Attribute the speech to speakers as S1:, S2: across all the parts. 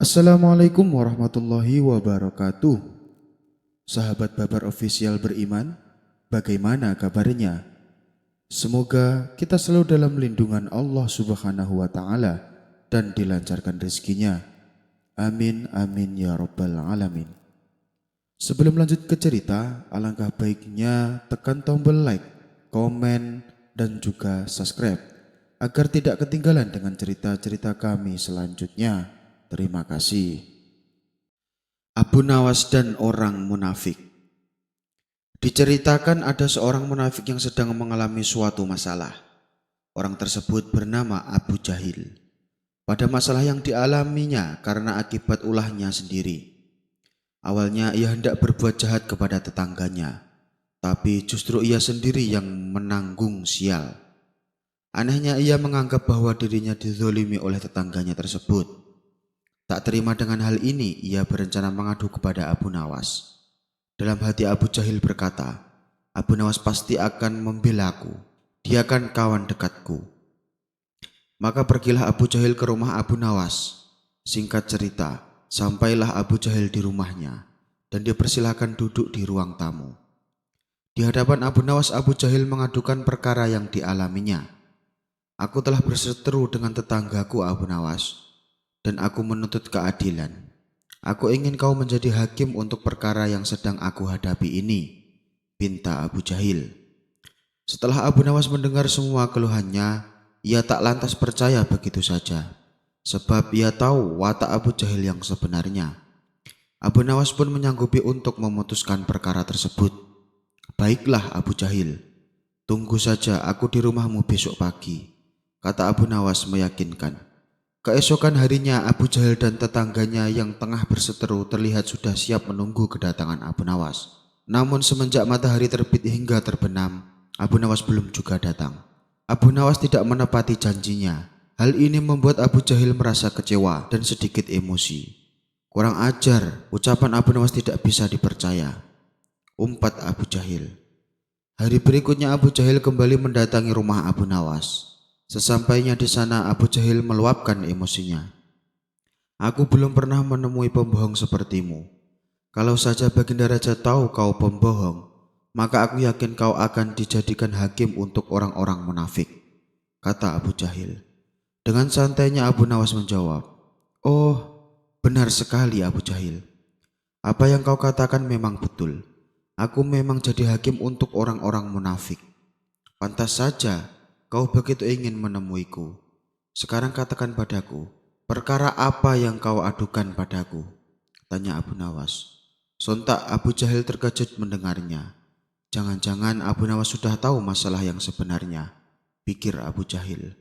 S1: Assalamualaikum warahmatullahi wabarakatuh. Sahabat Babar Official beriman, bagaimana kabarnya? Semoga kita selalu dalam lindungan Allah Subhanahu wa Ta'ala dan dilancarkan rezekinya. Amin, amin ya Rabbal Alamin. Sebelum lanjut ke cerita, alangkah baiknya tekan tombol like, komen, dan juga subscribe agar tidak ketinggalan dengan cerita-cerita kami selanjutnya. Terima kasih. Abu Nawas dan orang munafik. Diceritakan ada seorang munafik yang sedang mengalami suatu masalah. Orang tersebut bernama Abu Jahil. Pada masalah yang dialaminya karena akibat ulahnya sendiri. Awalnya ia hendak berbuat jahat kepada tetangganya, tapi justru ia sendiri yang menanggung sial. Anehnya ia menganggap bahwa dirinya dizolimi oleh tetangganya tersebut. Tak terima dengan hal ini, ia berencana mengadu kepada Abu Nawas. Dalam hati Abu Jahil berkata, Abu Nawas pasti akan membelaku, dia kan kawan dekatku. Maka pergilah Abu Jahil ke rumah Abu Nawas. Singkat cerita, sampailah Abu Jahil di rumahnya, dan dia persilahkan duduk di ruang tamu. Di hadapan Abu Nawas, Abu Jahil mengadukan perkara yang dialaminya. Aku telah berseteru dengan tetanggaku Abu Nawas, dan aku menuntut keadilan. Aku ingin kau menjadi hakim untuk perkara yang sedang aku hadapi ini, pinta Abu Jahil. Setelah Abu Nawas mendengar semua keluhannya, ia tak lantas percaya begitu saja, sebab ia tahu watak Abu Jahil yang sebenarnya. Abu Nawas pun menyanggupi untuk memutuskan perkara tersebut. Baiklah Abu Jahil, tunggu saja aku di rumahmu besok pagi, kata Abu Nawas meyakinkan. Keesokan harinya Abu Jahil dan tetangganya yang tengah berseteru terlihat sudah siap menunggu kedatangan Abu Nawas. Namun semenjak matahari terbit hingga terbenam, Abu Nawas belum juga datang. Abu Nawas tidak menepati janjinya. Hal ini membuat Abu Jahil merasa kecewa dan sedikit emosi. Kurang ajar, ucapan Abu Nawas tidak bisa dipercaya, umpat Abu Jahil. Hari berikutnya Abu Jahil kembali mendatangi rumah Abu Nawas. Sesampainya di sana, Abu Jahil meluapkan emosinya. Aku belum pernah menemui pembohong sepertimu. Kalau saja Baginda Raja tahu kau pembohong, maka aku yakin kau akan dijadikan hakim untuk orang-orang munafik, kata Abu Jahil. Dengan santainya Abu Nawas menjawab, oh, benar sekali Abu Jahil. Apa yang kau katakan memang betul. Aku memang jadi hakim untuk orang-orang munafik. Pantas saja kau begitu ingin menemuiku. Sekarang katakan padaku, perkara apa yang kau adukan padaku? Tanya Abu Nawas. Sontak Abu Jahil terkejut mendengarnya. Jangan-jangan Abu Nawas sudah tahu masalah yang sebenarnya, pikir Abu Jahil.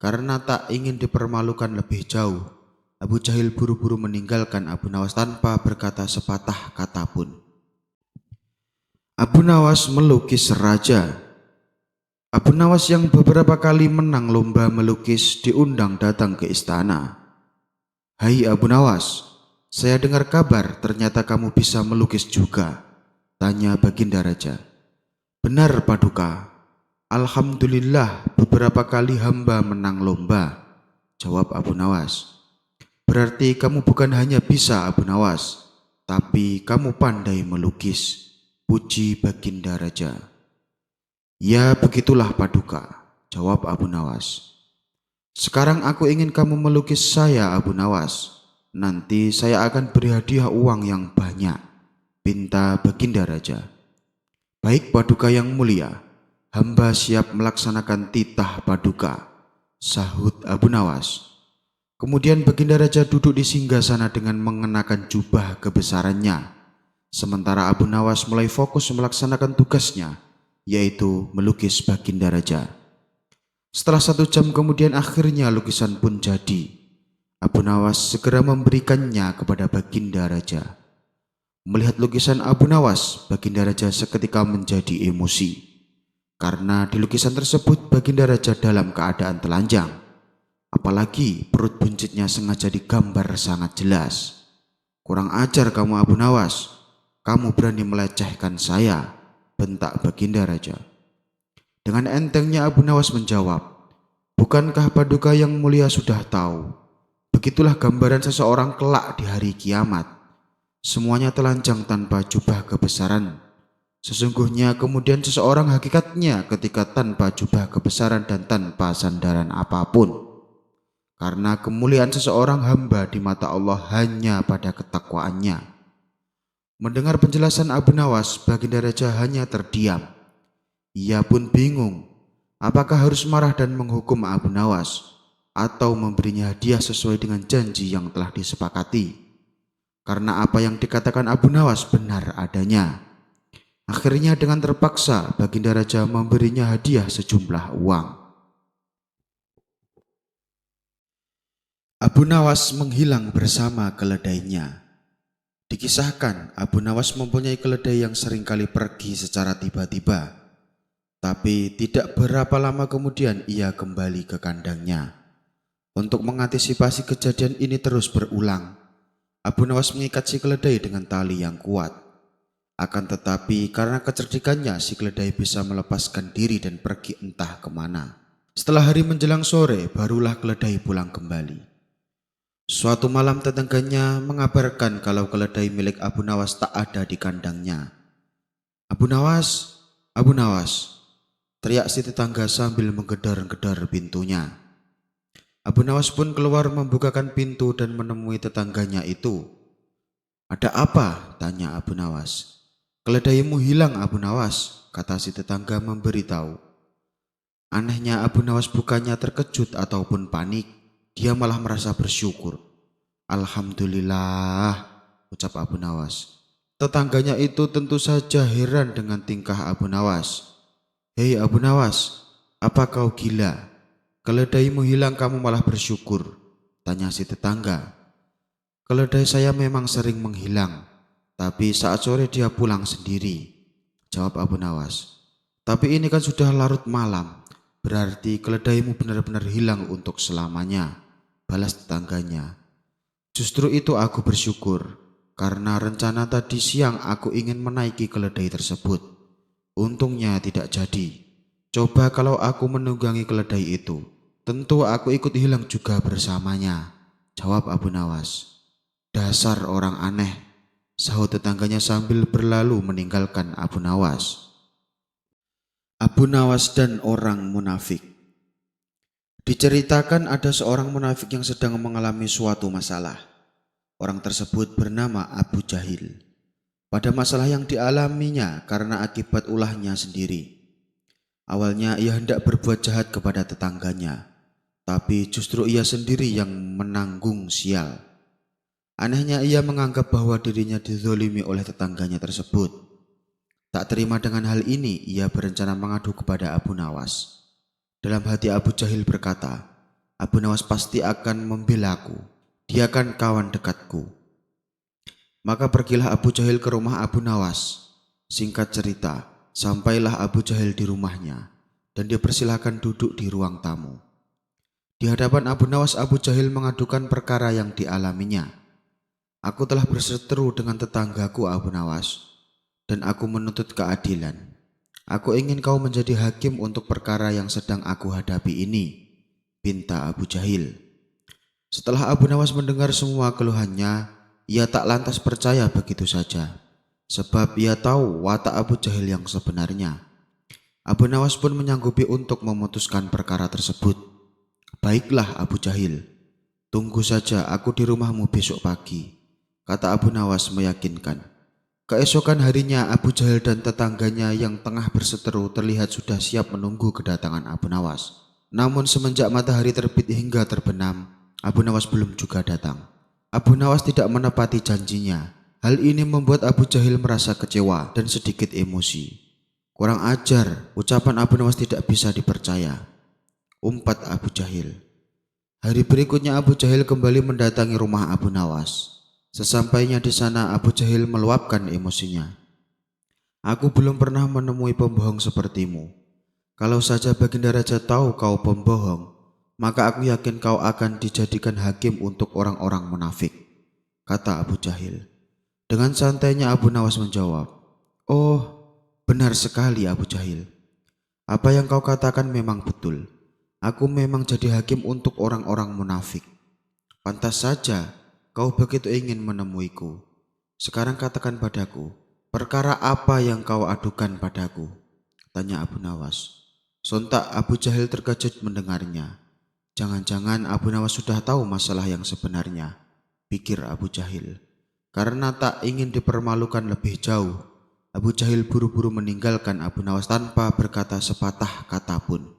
S1: Karena tak ingin dipermalukan lebih jauh, Abu Jahil buru-buru meninggalkan Abu Nawas tanpa berkata sepatah kata pun. Abu Nawas melukis raja. Abu Nawas yang beberapa kali menang lomba melukis diundang datang ke istana. Hai Abu Nawas, saya dengar kabar ternyata kamu bisa melukis juga, tanya Baginda Raja. Benar Paduka, alhamdulillah beberapa kali hamba menang lomba, jawab Abu Nawas. Berarti kamu bukan hanya bisa Abu Nawas, tapi kamu pandai melukis, puji Baginda Raja. Ya begitulah Paduka, jawab Abu Nawas. Sekarang aku ingin kamu melukis saya Abu Nawas. Nanti saya akan beri hadiah uang yang banyak, pinta Baginda Raja. Baik Paduka yang mulia, hamba siap melaksanakan titah Paduka, sahut Abu Nawas. Kemudian Baginda Raja duduk di singgasana dengan mengenakan jubah kebesarannya. Sementara Abu Nawas mulai fokus melaksanakan tugasnya, yaitu melukis Baginda Raja. Setelah 1 jam kemudian akhirnya lukisan pun jadi. Abu Nawas segera memberikannya kepada Baginda Raja. Melihat lukisan Abu Nawas, Baginda Raja seketika menjadi emosi. Karena di lukisan tersebut Baginda Raja dalam keadaan telanjang. Apalagi perut buncitnya sengaja digambar sangat jelas. Kurang ajar kamu Abu Nawas, kamu berani melecehkan saya, bentak Baginda Raja. Dengan entengnya Abu Nawas menjawab, bukankah Paduka yang mulia sudah tahu Begitulah gambaran seseorang kelak di hari kiamat. Semuanya telanjang tanpa jubah kebesaran. Sesungguhnya kemudian seseorang hakikatnya ketika tanpa jubah kebesaran dan tanpa sandaran apapun. Karena kemuliaan seseorang hamba di mata Allah hanya pada ketakwaannya. Mendengar penjelasan Abu Nawas, Baginda Raja hanya terdiam. Ia pun bingung, apakah harus marah dan menghukum Abu Nawas, atau memberinya hadiah sesuai dengan janji yang telah disepakati. Karena apa yang dikatakan Abu Nawas benar adanya. Akhirnya dengan terpaksa Baginda Raja memberinya hadiah sejumlah uang. Abu Nawas menghilang bersama keledainya. Dikisahkan Abu Nawas mempunyai keledai yang seringkali pergi secara tiba-tiba. Tapi tidak berapa lama kemudian ia kembali ke kandangnya. Untuk mengantisipasi kejadian ini terus berulang, Abu Nawas mengikat si keledai dengan tali yang kuat. Akan tetapi karena kecerdikannya si keledai bisa melepaskan diri dan pergi entah kemana. Setelah hari menjelang sore barulah keledai pulang kembali. Suatu malam tetangganya mengabarkan kalau keledai milik Abu Nawas tak ada di kandangnya. Abu Nawas, Abu Nawas, teriak si tetangga sambil menggedor-gedor pintunya. Abu Nawas pun keluar membukakan pintu dan menemui tetangganya itu. Ada apa? Tanya Abu Nawas. Keledaimu hilang Abu Nawas, kata si tetangga memberitahu. Anehnya Abu Nawas bukannya terkejut ataupun panik, dia malah merasa bersyukur. Alhamdulillah, ucap Abu Nawas. Tetangganya itu tentu saja heran dengan tingkah Abu Nawas. Hei Abu Nawas, apa kau gila? Keledaimu hilang kamu malah bersyukur, tanya si tetangga. Keledai saya memang sering menghilang, tapi saat sore dia pulang sendiri, jawab Abu Nawas. Tapi ini kan sudah larut malam, berarti keledaimu benar-benar hilang untuk selamanya, balas tetangganya. Justru itu aku bersyukur, karena rencana tadi siang aku ingin menaiki keledai tersebut. Untungnya tidak jadi. Coba kalau aku menunggangi keledai itu, tentu aku ikut hilang juga bersamanya, jawab Abu Nawas. Dasar orang aneh, sahut tetangganya sambil berlalu meninggalkan Abu Nawas. Abu Nawas dan orang munafik. Diceritakan ada seorang munafik yang sedang mengalami suatu masalah. Orang tersebut bernama Abu Jahil. Pada masalah yang dialaminya karena akibat ulahnya sendiri. Awalnya ia hendak berbuat jahat kepada tetangganya, tapi justru ia sendiri yang menanggung sial. Anehnya ia menganggap bahwa dirinya dizolimi oleh tetangganya tersebut. Tak terima dengan hal ini, ia berencana mengadu kepada Abu Nawas. Dalam hati Abu Jahil berkata, Abu Nawas pasti akan membelaku, dia kan kawan dekatku. Maka pergilah Abu Jahil ke rumah Abu Nawas. Singkat cerita, sampailah Abu Jahil di rumahnya, dan dia persilahkan duduk di ruang tamu. Di hadapan Abu Nawas, Abu Jahil mengadukan perkara yang dialaminya. Aku telah berseteru dengan tetanggaku Abu Nawas, dan aku menuntut keadilan. Aku ingin kau menjadi hakim untuk perkara yang sedang aku hadapi ini, pinta Abu Jahil. Setelah Abu Nawas mendengar semua keluhannya, ia tak lantas percaya begitu saja, sebab ia tahu watak Abu Jahil yang sebenarnya. Abu Nawas pun menyanggupi untuk memutuskan perkara tersebut. Baiklah Abu Jahil, tunggu saja aku di rumahmu besok pagi, kata Abu Nawas meyakinkan. Keesokan harinya Abu Jahil dan tetangganya yang tengah berseteru terlihat sudah siap menunggu kedatangan Abu Nawas. Namun semenjak matahari terbit hingga terbenam, Abu Nawas belum juga datang. Abu Nawas tidak menepati janjinya. Hal ini membuat Abu Jahil merasa kecewa dan sedikit emosi. Kurang ajar, ucapan Abu Nawas tidak bisa dipercaya, umpat Abu Jahil. Hari berikutnya Abu Jahil kembali mendatangi rumah Abu Nawas. Sesampainya di sana Abu Jahil meluapkan emosinya. Aku belum pernah menemui pembohong sepertimu. Kalau saja Baginda Raja tahu kau pembohong, maka aku yakin kau akan dijadikan hakim untuk orang-orang munafik, kata Abu Jahil. Dengan santainya Abu Nawas menjawab, oh, benar sekali Abu Jahil. Apa yang kau katakan memang betul. Aku memang jadi hakim untuk orang-orang munafik. Pantas saja kau begitu ingin menemuiku. Sekarang katakan padaku, perkara apa yang kau adukan padaku? Tanya Abu Nawas. Sontak Abu Jahil terkejut mendengarnya. Jangan-jangan Abu Nawas sudah tahu masalah yang sebenarnya, pikir Abu Jahil. Karena tak ingin dipermalukan lebih jauh, Abu Jahil buru-buru meninggalkan Abu Nawas tanpa berkata sepatah kata pun.